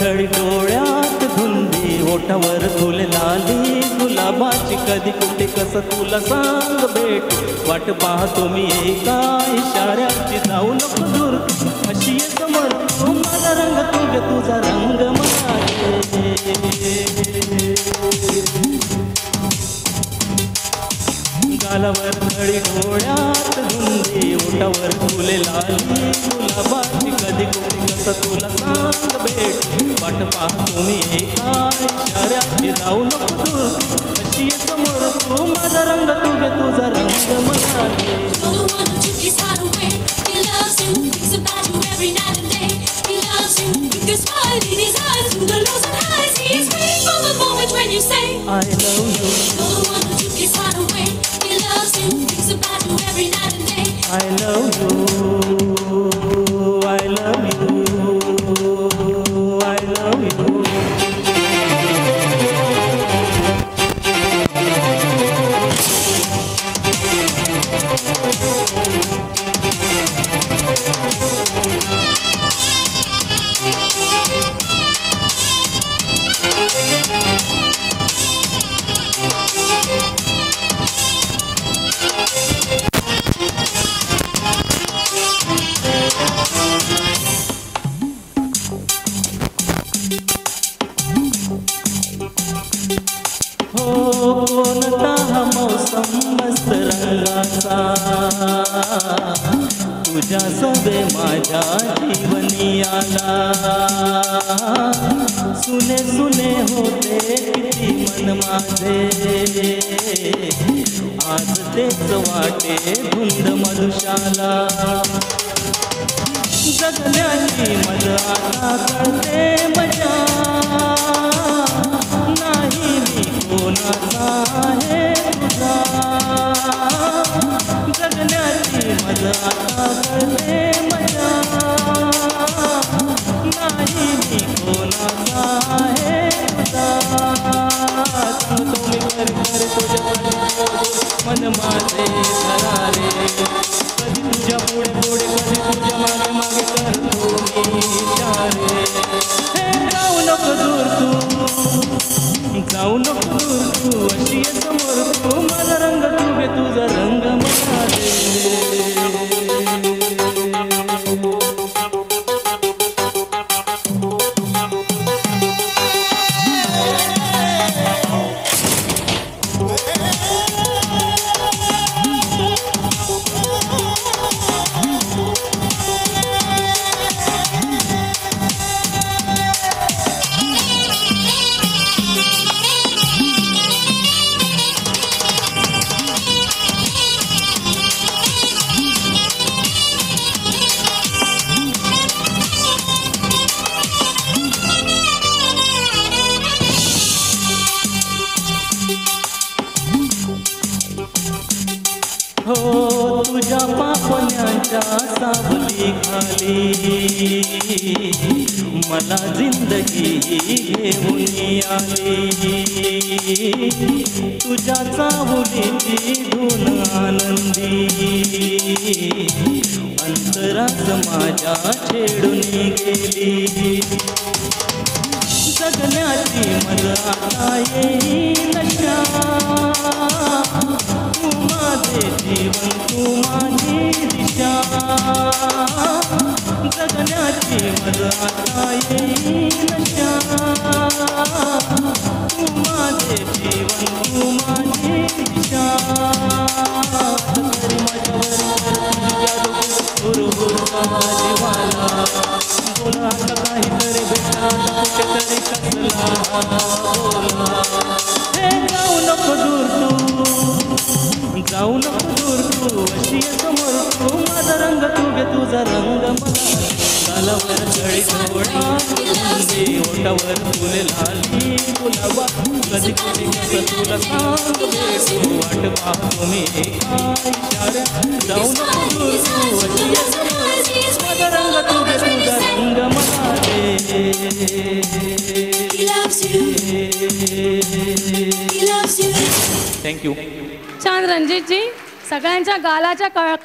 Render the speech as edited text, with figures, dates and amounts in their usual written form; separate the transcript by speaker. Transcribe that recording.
Speaker 1: खळखळी डोळ्यात धुंदी, ओठावर फुल लाली गुलाबाची, कधी कुठे कसं तुला सांग भेट, वाट पाहतो मी एका इशाऱ्याची, जाऊ नको दूर अशी समोर, तू माझा रंग तुझ तुझा रंग मला गालावर खळी डोळ्यात धुंदी, ओठावर फुले लाली गुलाबाची, कधी कुठे कसं तुला सांग भेट, वाट पाहतो मी एका इशाऱ्याची, जाऊ नको दूर अशी समोर, तू माझा रंग तुझ तुझा रंग मला I love you. I love you, I love you, I love you. कोणता हा मौसम मस्त रंगाचा, तुझ्या सवे माझ्या जीवनी आला, सुने सुने होते किती मन माझे, आज तेच वाटे धुंद मधुशाला, जगण्याची मजा आता कळते मजा, नाही मी कोणाचा आहे तुझा, जगण्याची मजा आता कळते मजा, नाही मी कोणाचा आहे तुझा, सांगतो मी कर कर तुझ्या मन माझे धरारे, कधी तुझ्या पुढे पुढे कधी तुझ्या मागे मागे करतो मी चारे, हे जाऊ नको दूर तू, जाऊ नको दूर तू अशी समोर, तू माझा रंग तुझे तुझा रंग मला दे. हो तुझ्या पापण्याच्या सावली खाली, मला जिंदगी घेऊन आली, तुझ्या चावलीची धून आनंदी, अंतरात माझ्या छेडून गेली, जगण्याची मजा आता येईल नशा, तू माझे जीवन तू माझी दिशा, जगण्याची मजा आता येईल नशा, तू माझे जीवन तू माझी दिशा, तरी माझ्यावर हुर हुर माझीवाला, बोला आता काहीतरी भेटा कुठेतरी कसला बोला, हे जाऊ नको दूर तू, जाऊ नको दूर तू अशी समोर, तू माझा रंग तुझे तुझा रंग मला, गालावर गळी डोळा धुंदी, ओठावर फुल लाली गुलाबा, कधी कधी कसं तुला सांग भेटू, वाट पाहतो मी एका इशाऱ्यात, जाऊ नको दूर तू अशी समोर, माझा रंग तुझे तुझा रंग मला दे. थँक्यू.
Speaker 2: छान रणजितजी, सगळ्यांच्या गालाच्या खळ्या